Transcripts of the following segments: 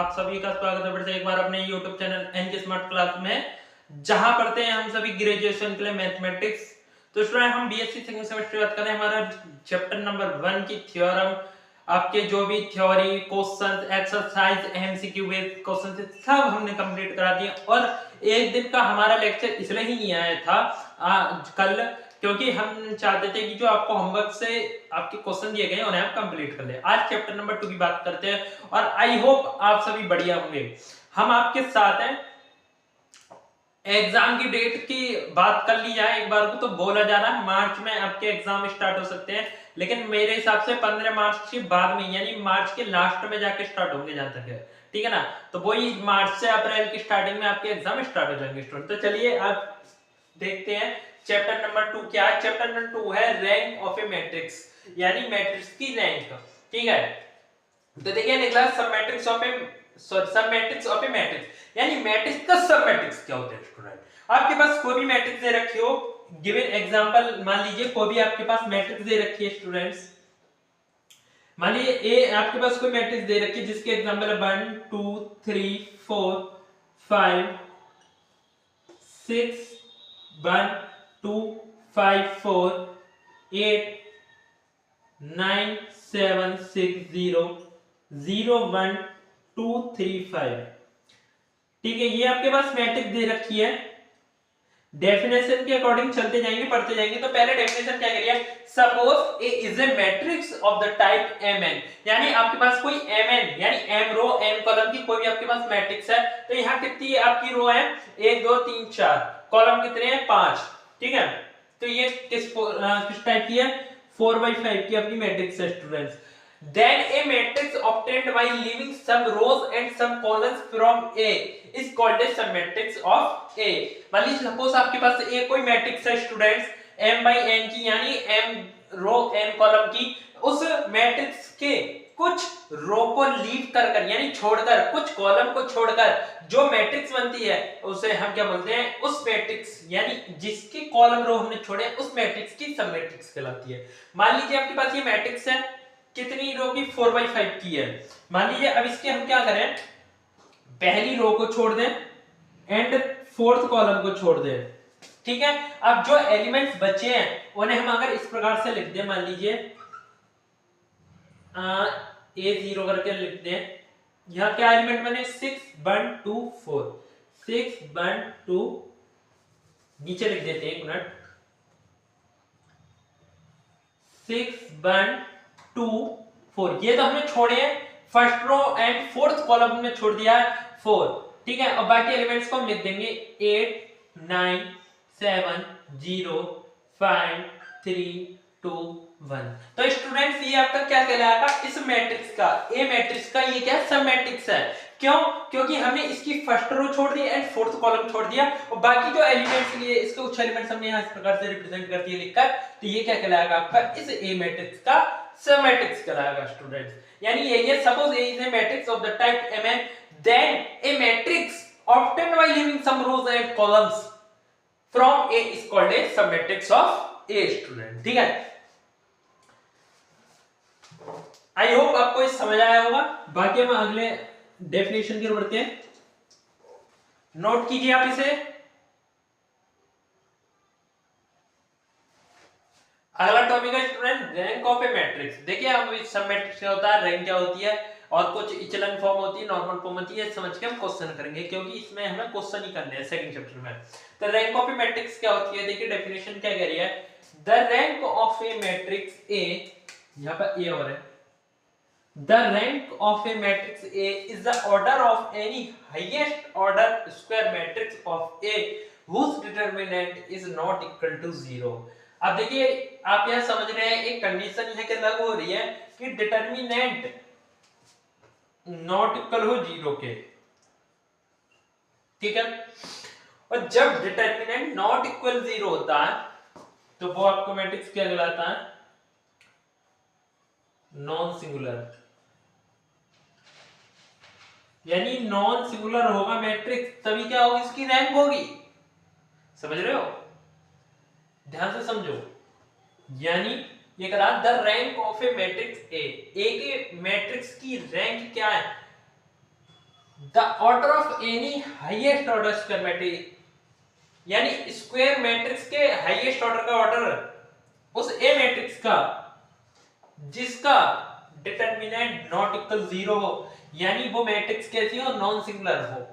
आप सभी का स्वागत है फिर से एक बार अपने YouTube channel NK smart class में, जहां पढ़ते हैं हम सभी ग्रेजुएशन के लिए मैथमेटिक्स। तो स्टूडेंट हम बीएससी सेकंड सेमेस्टर की बात करें, हमारा चैप्टर नंबर 1 की थ्योरम, आपके जो भी theory questions exercise MCQ based questions सब हमने कंप्लीट करा दिए। और एक दिन का हमारा लेक्चर इसलिए ही नहीं आया था कल, क्योंकि हम चाहते थे कि जो आपको होमवर्क से आपके क्वेश्चन दिए गए उन्हें आप कंप्लीट कर ले। आज चैप्टर नंबर 2 की बात करते हैं और आई होप आप सभी बढ़िया होंगे। हम आपके साथ हैं। एग्जाम की डेट की बात कर ली जाए एक बार को, तो बोला जा रहा है मार्च में आपके एग्जाम स्टार्ट हो सकते हैं, लेकिन मेरे हिसाब से 15 मार्च के बाद में यानी मार्च के लास्ट में जाके स्टार्ट होंगे जहां तक है, ठीक है ना। तो वही मार्च से अप्रैल की स्टार्टिंग में आपके एग्जाम स्टार्ट हो जाएंगे स्टूडेंट। तो चलिए आप देखते हैं चैप्टर नंबर 2 क्या है। चैप्टर नंबर 2 है रैंक ऑफ ए मैट्रिक्स, यानी मैट्रिक्स की रैंक, ठीक है। तो देखिए निकला सब मैट्रिक्स ऑफ ए सब मैट्रिक्स ऑफ ए मैट्रिक्स, यानी मैट्रिक्स का सब मैट्रिक्स क्या होता है स्टूडेंट। आपके पास कोई भी मैट्रिक्स दे रखी हो, गिवन एग्जांपल मान लीजिए कोई भी आपके पास मैट्रिक्स दे रखी है स्टूडेंट्स, मान लीजिए ए आपके पास कोई मैट्रिक्स दे रखी है जिसके एग्जांपल है 1 2 3 4 5 6 1 2 5 4 8 9 7 6 0 0 1 2 3 5, ठीक है। ये आपके पास मैट्रिक्स दे रखी है। डेफिनेशन के अकॉर्डिंग चलते जाएंगे पढ़ते जाएंगे। तो पहले डेफिनेशन क्या करिए, suppose A is a matrix of the type mn, यानी आपके पास कोई mn यानी m रो m कॉलम की कोई भी आपके पास मैट्रिक्स है। तो यहाँ कितनी आपकी रो है 1 2 3 4, कॉलम कितने हैं 5, ठीक है। तो ये किस टाइप की है 4/5 की अपनी मैट्रिक्स है students. Then a matrix obtained by leaving some rows and some columns from A is called a submatrix of A। मान लीजिए सपोज आपके पास एक कोई मैट्रिक्स है स्टूडेंट्स m by n की, यानी m रो n कॉलम की। उस मैट्रिक्स के कुछ रो को लीव कर यानी छोड़कर, कुछ कॉलम को छोड़कर जो मैट्रिक्स बनती है उसे हम क्या बोलते हैं, उस मैट्रिक्स यानी जिसके कॉलम रो हमने छोड़े उस मैट्रिक्स की सब मैट्रिक्स कहलाती है। मान लीजिए आपके पास ये मैट्रिक्स है, कितनी रो की 4/5 की है। मान लीजिए अब इसके हम क्या करें, पहली रो को छोड़ दें एंड फोर्थ कॉलम को छोड़ दें, ठीक है। अब जो एलिमेंट्स बचे हैं उन्हें हम अगर इस प्रकार से लिख दें, मान लीजिए A0 करके लिख दें। यहां क्या एलिमेंट बने 6 1 2 4, 6 1 2, नीचे लिख देते हैं एक मिनट 6 1 2 4, ये तो हमने छोड़े हैं first row and fourth column में छोड़ दिया है 4, ठीक है। और बाकी एलिमेंट्स को हम लिख देंगे 8 9 7 0 5 3 2 1। तो स्टूडेंट्स ये आपका क्या कहलाएगा, इस मैट्रिक्स का ए मैट्रिक्स का ये क्या सब मैट्रिक्स है। क्यों, क्योंकि हमने इसकी फर्स्ट रो छोड़ दी एंड फोर्थ कॉलम छोड़ दिया, और बाकी जो एलिमेंट्स लिए इसके कुछ एलिमेंट्स हमने यहाँ इस प्रकार से रिप्रेजेंट कर दिए लिखकर। तो ये क्या कहलाएगा आपका इस ए मैट्रिक्स का सब मैट्रिक्स कहलाएगा स्टूडेंट्स। यानी ये suppose A is a matrix of the type mn, then a matrix obtained by leaving some rows and columns from A is called a submatrix of A student, ठीक है। I hope आपको इस समझ आया होगा। बाकी हम अगले डेफिनेशन की ओर बढ़ते हैं, नोट कीजिए आप इसे। अगला टॉपिक है student rank of a matrix. देखिए हम इस सब मैट्रिक्स क्या होता है, रैंक क्या होती है, और कुछ इचलन फॉर्म होती है, नॉर्मल फॉर्म होती है, समझ के हम क्वेश्चन करेंगे, क्योंकि इसमें हमें क्वेश्चन ही करने हैं सेकंड चैप्टर में। तो रैंक ऑफ ए मैट्रिक्स क्या होती है, देखिए डेफिनेशन क्या कह रही है, the rank of a matrix ए, यहां पर ए और है, the rank of a matrix A is the order of any highest order square matrix of A whose determinant is not equal to 0। अब देखिए आप यह समझ रहे हैं एक कंडीशन यह क्या लागू हो रही है कि डिटरमिनेंट नॉट इक्वल हो 0 के, ठीक है। और जब डिटरमिनेंट नॉट इक्वल 0 होता है तो वो आपको मैट्रिक्स क्या कहलाता है, नॉन सिंगुलर, यानी नॉन सिंगुलर होगा मैट्रिक्स, तभी क्या होगी इसकी रैंक होगी। समझ रहे हो, ध्यान से समझो। यानी ये करा the rank of a matrix A, A के मैट्रिक्स की रैंक क्या है, the order of any highest order square matrix, यानी स्क्वायर मैट्रिक्स के हाईएस्ट ऑर्डर का ऑर्डर उस ए मैट्रिक्स का जिसका डिटरमिनेंट नॉट इक्वल 0 हो, यानी वो मैट्रिक्स कैसी हो, नॉन सिंगुलर हो,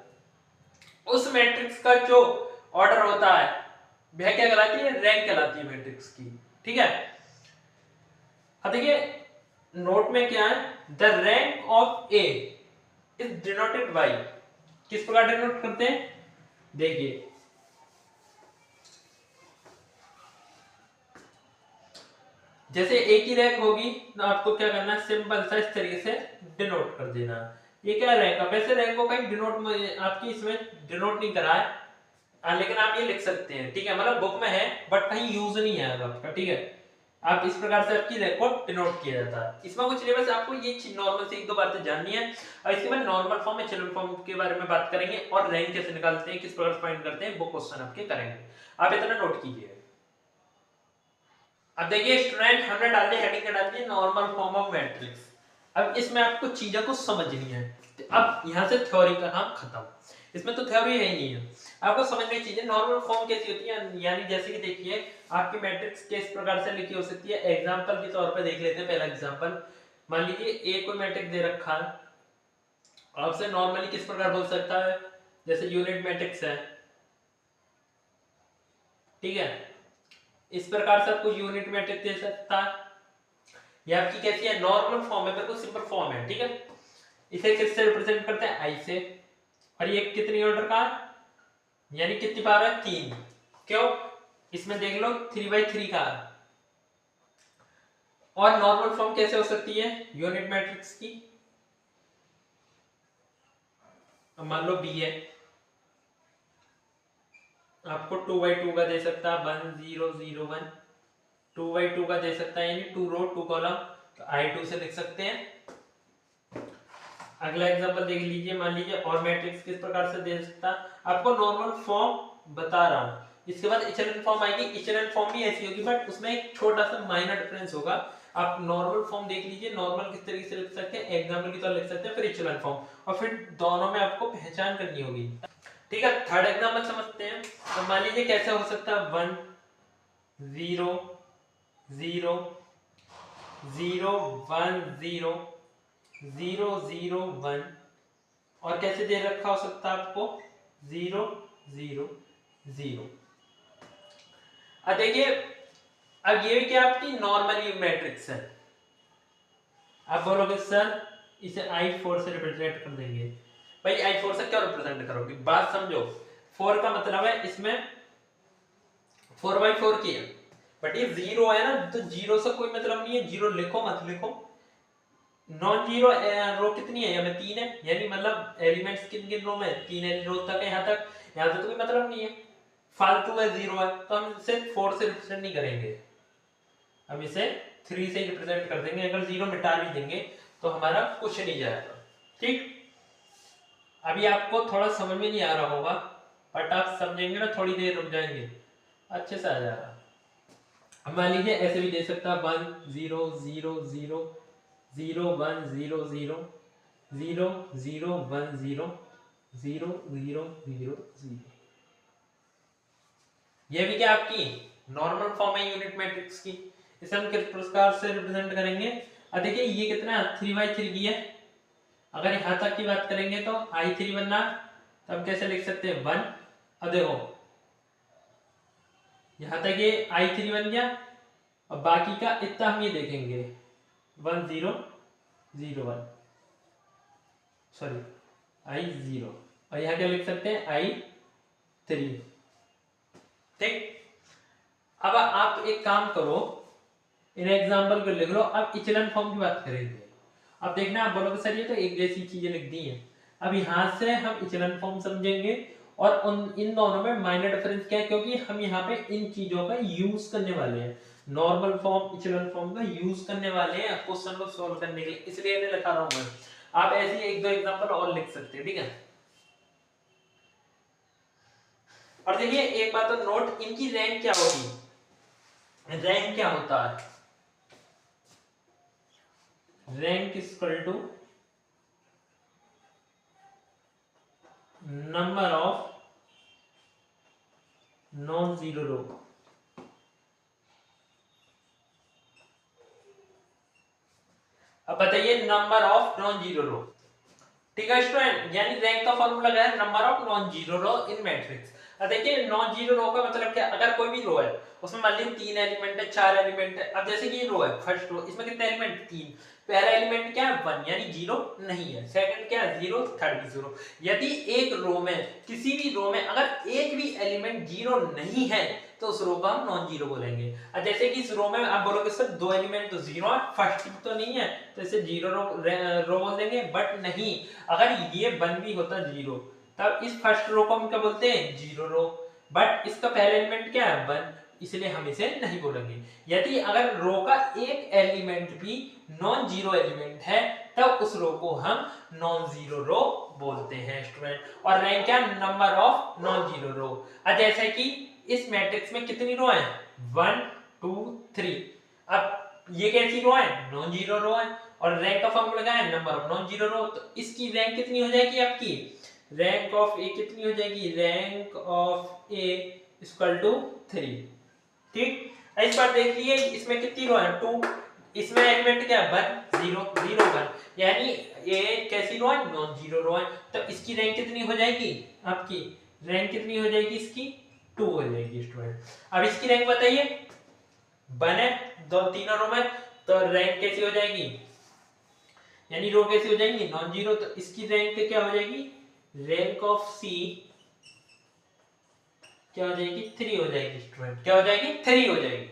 उस मैट्रिक्स का जो ऑर्डर होता है वह क्या कहलाती है, रैंक कहलाती है मैट्रिक्स की। ठीक है, अब देखिए नोट में क्या है, the rank of A is denoted by, किस प्रकार डिनोट करते हैं, देखिए जैसे ए की रैंक होगी तो आपको क्या करना है, सिंपल सा इस तरीके से डिनोट कर देना। ये क्या रैंक है, वैसे रैंक को कहीं डिनोट में आपकी इसमें डिनोट नहीं करा है, लेकिन आप ये लिख सकते हैं। ठीक है, मतलब बुक में है बट कहीं यूज नहीं है आपका। ठीक है, आप इस प्रकार से आपकी रैंक को डिनोट किया जाता है। इसमें कुछ नहीं, बस आपको ये नॉर्मल से एक दो बातें जाननी है और इसके बाद नॉर्मल फॉर्म एचेलॉन फॉर्म के बारे में बात करेंगे और रैंक कैसे निकालते हैं, किस प्रकार से फाइंड करते हैं, वो क्वेश्चन आपके करेंगे। आप इतना नोट कीजिए। अब देखिए स्टूडेंट, हमने डाल दी हेडिंग डाल the normal form of matrix. अब इसमें आपको चीजों को समझनी है। अब यहाँ से थ्योरी का काम खत्म, इसमें तो थ्योरी है ही नहीं है, आपको समझनी चीजें नॉर्मल फॉर्म कैसी होती है। यानी जैसे कि देखिए आपकी मैट्रिक्स किस प्रकार से लिखी हो सकती है, एग्जांपल के तौर पे देख लेते हैं। पहला एग्जांपल, मान लीजिए ए कोई मैट्रिक्स दे रखा है, आपसे नॉर्मली किस प्रकार बोल सकता है, जैसे यूनिट मैट्रिक्स है। ठीक है, इस प्रकार से आपको यूनिट मैट्रिक्स दे सकता है। ये आपकी कैसी है, नॉर्मल फॉर्म है, बिल्कुल सिंपल फॉर्म है। ठीक है, इसे किससे रिप्रेजेंट करते हैं, आई से। और ये कितनी ऑर्डर का, यानी कितनी पावर है, 3। क्यों, इसमें देख लो 3/3 का। और नॉर्मल फॉर्म कैसे हो सकती है यूनिट मैट्रिक्स की, मान लो बी है, आपको 2/2 का दे सकता है, 1 0 0 1, 2/2 का दे सकता है, यानी 2 रो 2 कॉलम, तो I2 से लिख सकते हैं। अगला एग्जांपल देख लीजिए, मान लीजिए और मैट्रिक्स किस प्रकार से दे सकता, आपको नॉर्मल फॉर्म बता रहा हूं। इसके बाद इचेलॉन फॉर्म आएगी, इचेलॉन फॉर्म भी ऐसी होगी बट उसमें एक छोटा सा माइनर डिफरेंस होगा। आप नॉर्मल फॉर्म देख लीजिए, नॉर्मल किस तरीके से लिख सकते हैं, एग्जांपल की तरह लिख सकते हैं, फिर इचेलॉन फॉर्म, और फिर दोनों में आपको पहचान करनी होगी। ठीक है, थर्ड एग्जांपल समझते हैं। तो मान लीजिए कैसे हो सकता है, 1 0 0 0 1 0 0 0 1, और कैसे दे रखा हो सकता है आपको 0 0 0। अब देखिए, अब ये क्या आपकी नॉर्मली मैट्रिक्स है। आप बोलोगे सर इसे I4 से रिप्रेजेंट कर देंगे, भाई I4 से क्या रिप्रेजेंट करोगे, बात समझो। 4 का मतलब है इसमें 4/4 की है, बट ये 0 है ना, तो 0 से कोई मतलब नहीं है, 0 लिखो मत लिखो। नॉन जीरो रो कितनी है, हमें 3 है, यानी मतलब एलिमेंट्स किन किन रो में, 3 रो तक है, यहाँ से तो कोई मतलब नहीं है, फालतू है, 0 है, तो हम इसे 4 से रिप्रेजेंट नहीं करेंगे, हम इसे 3 से रिप्रेजेंट कर देंगे। अगर 0 मिटा भी देंगे तो हमारा कुछ नहीं जाएगा। ठीक, अभी आपको थोड़ा समझ में नहीं आ रहा होगा, बट आप समझेंगे ना, थोड़ी देर रुक जाएंगे, अच्छे से आ जाएगा। अब मान लीजिए ऐसे भी दे सकता है 1 0 0 0 0 1 0 0 0 0 1 0 0 0 0 0। ये भी क्या आपकी नॉर्मल फॉर्म है यूनिट मैट्रिक्स की, इसे हम किस प्रकार से रिप्रेजेंट करेंगे। अब देखिए ये कितना 3/3 की है, अगर यहां तक की बात करेंगे तो I3 बनना, तो हम कैसे लिख सकते हैं 1। अब देखो यहां तक ये I3 बन गया, और बाकी का इतना हम ये देखेंगे 1 0 0 1, सॉरी I0, और यहाँ क्या लिख सकते हैं I3। ठीक, अब आप एक काम करो, इन एग्जांपल को लिख लो। अब इचेलॉन फॉर्म की बात करेंगे। अब देखना आप बोलोगे सर ये तो एक जैसी चीजें लिख दी हैं। अब यहाँ से हम इचेलॉन फॉर्म समझेंगे, और इन दोनों में माइनर डिफरेंस क्या है, क्योंकि हम यहाँ पे इन चीजों का यूज करने वाले हैं, नॉर्मल फॉर्म इचेलॉन फॉर्म का यूज करने वाले हैं क्वेश्चन को सोल्व करने के लिए, इसलिए इन्हें लिखा रहा हूं मैं। आप ऐसे एक दो एग्जांपल और लिख सकते हैं। ठीक है, और देखिए एक बात तो नोट, इनकी रैंक क्या होगी, रैंक क्या होता है, rank equal to number of non zero row. अब बताइए number of non zero row. ठीक है स्टूडेंट, यानी रैंक का फॉर्मूला क्या है, number of non zero row in matrix. अब देखिए नॉन जीरो रो का मतलब क्या, अगर कोई भी रो है उसमें मान लीजिए 3 एलिमेंट है, 4 एलिमेंट है। अब जैसे कि ये रो है फर्स्ट रो, इसमें कितने एलिमेंट, 3। पहला एलिमेंट क्या है 1 यानी जीरो नहीं है, सेकंड क्या है 0, थर्ड भी 0। यदि एक रो में किसी भी रो में अगर एक भी एलिमेंट जीरो नहीं है तो उस रो को हम नॉन जीरो बोलेंगे। अब जैसे कि इस रो में आप बोलोगे सर दो एलिमेंट तो जीरो है, फर्स्ट तो नहीं है, तो इसे जीरो रो बोल देंगे। बट नहीं, अगर ये 1 भी होता जीरो तब इस फर्स्ट रो को हम क्या बोलते हैं, जीरो रो। बट इसका पहला एलिमेंट क्या है 1, इसलिए हम इसे नहीं बोलेंगे। यदि अगर रो का एक एलिमेंट भी नॉन जीरो एलिमेंट है तब उस रो को हम नॉन जीरो रो बोलते हैं स्टूडेंट। और रैंक क्या, number of non zero row. अब जैसे कि इस मैट्रिक्स में कितनी रो है, 1 2 3। अब ये कैसी रो है, नॉन जीरो रो है। और रैंक का फॉर्मूला क्या है, नंबर ऑफ नॉन जीरो रो। तो इसकी रैंक कितनी हो जाएगी आपकी, रैंक ऑफ ए कितनी हो जाएगी, rank of A equal to 3। ठीक, इस बार देख लिए इसमें कितनी रो है, 2। इसमें एलिमेंट क्या है 1 0 0 1, यानी ये कैसी रो है, नॉन जीरो रो है। तो इसकी रैंक कितनी हो जाएगी, आपकी रैंक कितनी हो जाएगी इसकी, 2 हो जाएगी स्टूडेंट। अब इसकी रैंक बताइए, 1 है दो तीनों रो में, तो रैंक कैसी हो जाएगी, यानी रो कैसी हो जाएगी, नॉन जीरो। तो इसकी रैंक क्या हो जाएगी, रैंक ऑफ सी क्या हो जाएगी, 3 हो जाएगी स्टूडेंट। क्या हो जाएगी, 3 हो जाएगी।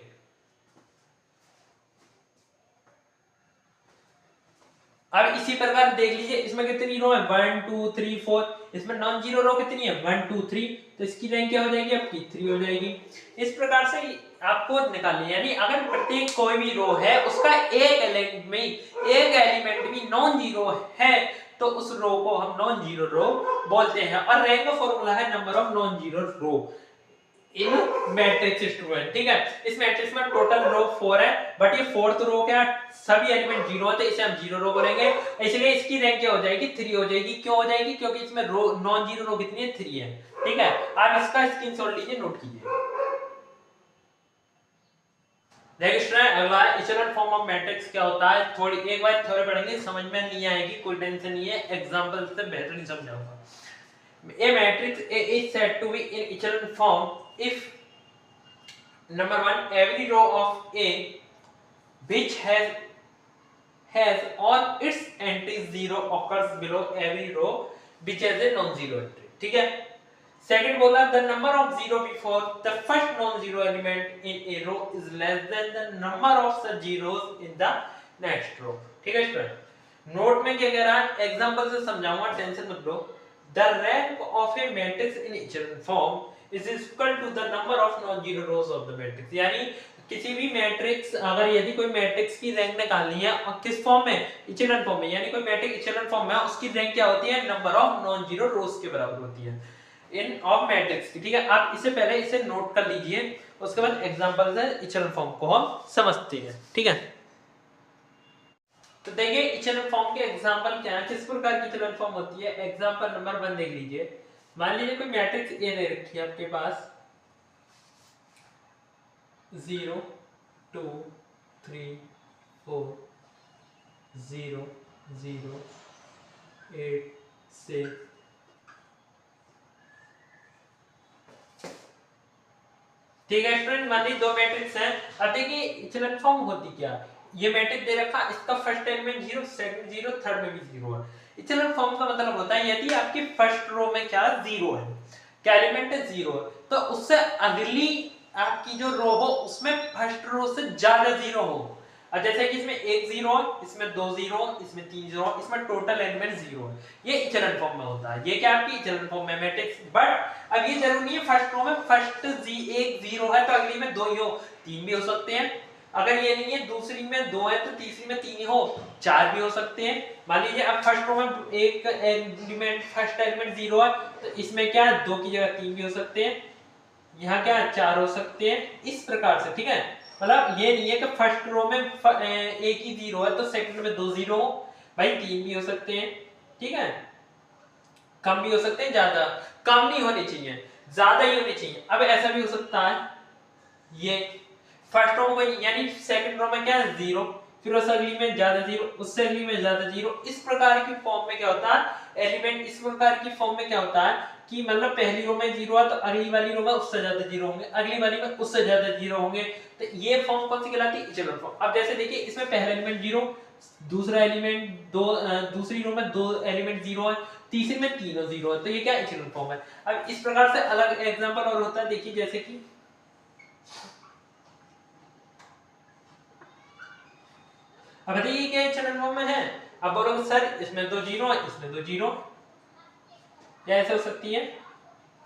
अब इसी प्रकार देख लीजिए इसमें कितनी रो है, 1 2 3 4। इसमें नॉन जीरो रो कितनी है, 1 2 3। तो इसकी रैंक क्या हो जाएगी आपकी, 3 हो जाएगी। इस प्रकार से आपको निकालनी, यानी अगर प्रत्येक कोई भी रो है उसका एक एलिमेंट में एक एलिमेंट भी नॉन जीरो है तो उस रो को हम नॉन जीरो रो बोलते हैं। और रैंक का फॉर्मूला है number of non zero row in matrix student. ठीक है, इस मैट्रिक्स में टोटल रो 4 है, बट ये फोर्थ रो क्या, सभी एलिमेंट जीरो है तो इसे हम जीरो रो बोलेंगे। इसलिए इसकी रैंक क्या हो जाएगी, 3 हो जाएगी। क्यों हो जाएगी, क्योंकि इसमें रो नॉन जीरो रो कितनी है, 3 है। ठीक है, आप इसका स्क्रीनशॉट लीजिए, नोट कीजिए। देखिए स्टूडेंट, अगला इचेलॉन फॉर्म ऑफ मैट्रिक्स क्या होता है, थोड़ी एक बार थोड़े पढ़ेंगे, समझ में नहीं आएगी, कोई टेंशन नहीं है, एग्जांपल से बेहतर समझाऊंगा। A matrix A is said to be in echelon form if number 1 every row of A which has all its entries 0 occurs below every row which has a non-zero entry. ठीक है, second बोला the number of 0 before the first non-zero element in a row is less than the number of such zeros in the next row. ठीक है student, note में क्या कह रहा है, एग्जांपल से समझाऊंगा, टेंशन मत लो। The rank of a matrix in echelon form is equal to the number of non-zero rows of the matrix. यानी किसी भी मैट्रिक्स, अगर यदि कोई मैट्रिक्स की रैंक निकालनी है और किस फॉर्म में, इचेलॉन फॉर्म में, यानी कोई मैट्रिक्स इचेलॉन फॉर्म में, उसकी रैंक क्या होती है, नंबर ऑफ नॉन जीरो रोज के बराबर होती है इन ऑफ मैट्रिक्स की। ठीक है, आप इससे पहले इसे नोट कर लीजिए, उसके बाद एग्जांपल से इचेलॉन फॉर्म को हम समझते हैं। ठीक है, तो देखिए इचेलॉन फॉर्म के एग्जांपल क्या है, किस प्रकार की इचेलॉन फॉर्म होती है। एग्जांपल नंबर 1 देख लीजिए। मान लीजिए कोई मैट्रिक्स ए दे रखी है आपके पास, 0 2 3 4 0 0 8 6। ठीक है स्टूडेंट, मान लीजिए दो मैट्रिक्स हैं। अब देखिए इचेलॉन फॉर्म होती क्या, ये मैट्रिक्स दे रखा, इसका फर्स्ट एलिमेंट 0, सेकंड 0, थर्ड में भी 0 है। इचेलॉन फॉर्म का मतलब होता है यदि आपकी फर्स्ट रो में क्या 0 है, क्या एलिमेंट है 0 है, तो उससे अगली आपकी जो रो हो उसमें फर्स्ट रो से ज्यादा 0 हो। अब जैसे कि इसमें एक 0 है, इसमें 2 0, इसमें 3 0, इसमें टोटल एलिमेंट 0 है। ये इचेलॉन फॉर्म में होता है, ये क्या आपकी इचेलॉन फॉर्म में मैट्रिक्स। बट अब ये जरूरी नहीं है फर्स्ट रो में फर्स्ट एक 0 है तो अगली में 2 ही हो, 3 भी हो सकते हैं। अगर ये नहीं है, दूसरी में 2 है तो तीसरी में 3 ही हो, 4 भी हो सकते हैं। मान लीजिए अब फर्स्ट रो में एक एलिमेंट, फर्स्ट एलिमेंट 0 है तो इसमें क्या 2 की जगह 3 भी हो सकते हैं, यहाँ क्या 4 हो सकते हैं, इस प्रकार से। ठीक है, मतलब ये नहीं है कि फर्स्ट रो में एक ही 0 है तो सेकंड में 2 0 हो, भाई 3 भी हो सकते हैं। ठीक है, कम भी हो सकते हैं, ज्यादा कम नहीं होने चाहिए, ज्यादा ही होने चाहिए। अब ऐसा भी हो सकता है ये फर्स्ट रो में यानी सेकंड रो में क्या है 0, फिर उस अगली में ज्यादा 0, उससे अगली में ज्यादा 0, इस प्रकार की फॉर्म में क्या होता है एलिमेंट, इस प्रकार की फॉर्म में क्या होता है कि मतलब पहली रो में 0 है तो अगली वाली रो में उससे ज्यादा 0 होंगे, अगली वाली में उससे ज्यादा 0 होंगे, तो ये फॉर्म कौन सी कहलाती है इचेलॉन फॉर्म। अब जैसे देखिए इसमें पहला एलिमेंट 0, दूसरा एलिमेंट दो, दूसरी रो में 2 एलिमेंट 0 है, तीसरी में तीनों 0 है, तो ये क्या इचेलॉन फॉर्म है। अब इस प्रकार से अलग एग्जांपल और होता है, देखिए जैसे कि अब बताइए क्या इचेलॉन फॉर्म में है। अब बोलोगे सर इसमें 2 0 है, इसमें 2 0, या ऐसे हो सकती है।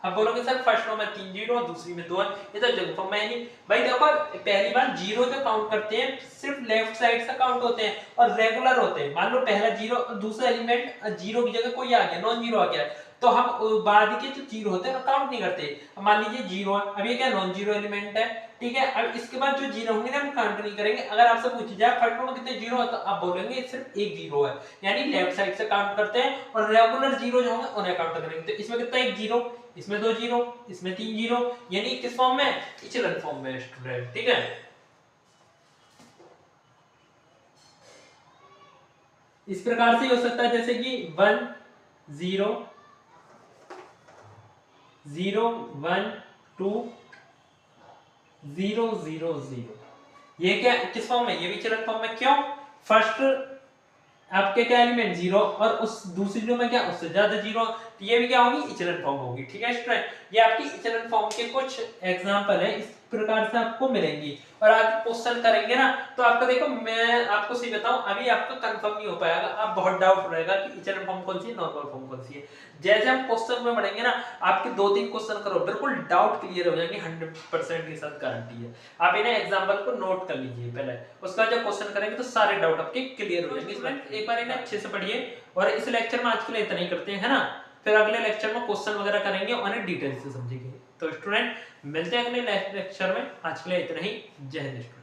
अब बोलोगे सर फर्स्ट रो में 3 0 और दूसरी में 2 है, ये तो इचेलॉन फॉर्म में नहीं। भाई देखो पहली बार 0 जो काउंट करते हैं सिर्फ लेफ्ट साइड से काउंट होते हैं और रेगुलर होते हैं। मान लो पहला 0 और दूसरा एलिमेंट 0 की जगह कोई आ गया, नॉन 0 आ गया, तो हम बाद के जो 0 होते हैं वो काउंट नहीं करते। अब मान लीजिए 0 है, अब ये क्या नॉन 0 एलिमेंट है, ठीक है। अब इसके बाद जो 0 होंगे ना हम काउंट नहीं करेंगे। अगर आपसे पूछा जाए फर्स्ट रो में कितने 0 है तो आप बोलेंगे सिर्फ एक 0 है, यानी लेफ्ट साइड से काउंट करते हैं और रेगुलर 0 जो होंगे उन्हें काउंट करेंगे। तो इसमें कितना एक 0, इसमें 2 0, इसमें 3 0, यानी किस फॉर्म में इचेलॉन फॉर्म में स्टूडेंट, ठीक है। इस प्रकार से हो सकता है जैसे कि 1 0 0 1 2 0 0 0, ये क्या किस फॉर्म में, ये भी इचेलॉन फॉर्म में। क्यों, फर्स्ट आपके क्या एलिमेंट 0 और उस दूसरी रो में क्या उससे ज्यादा 0, तो ये भी क्या होगी इचेलॉन फॉर्म होगी, ठीक है स्टूडेंट। ये आपकी इचेलॉन फॉर्म के कुछ एग्जांपल है, इस प्रकार से आपको मिलेंगी और आगे क्वेश्चन करेंगे ना तो आपको देखो मैं आपको सही बताऊं अभी आपका कंफर्म नहीं हो पाएगा, आप बहुत डाउट रहेगा कि इचेलॉन फॉर्म कौन सी है, नॉर्मल फॉर्म कौन सी है। जैसे हम क्वेश्चन में बढ़ेंगे ना आपके 2-3 क्वेश्चन करो बिल्कुल डाउट क्लियर हो जाएंगे 100% के साथ गारंटी है। आप इन्हें एग्जांपल को नोट कर लीजिए पहले, उसका जब क्वेश्चन करेंगे तो सारे डाउट आपके क्लियर हो जाएंगे। इसमें एक बार इन्हें अच्छे से पढ़िए और इस लेक्चर में आज के लिए इतना ही करते हैं, है ना। फिर अगले लेक्चर में क्वेश्चन वगैरह करेंगे और उन्हें डिटेल से समझेंगे। तो स्टूडेंट मिलते हैं अगले नेक्स्ट लेक्चर में, आज के लिए इतना ही। जय हिंद।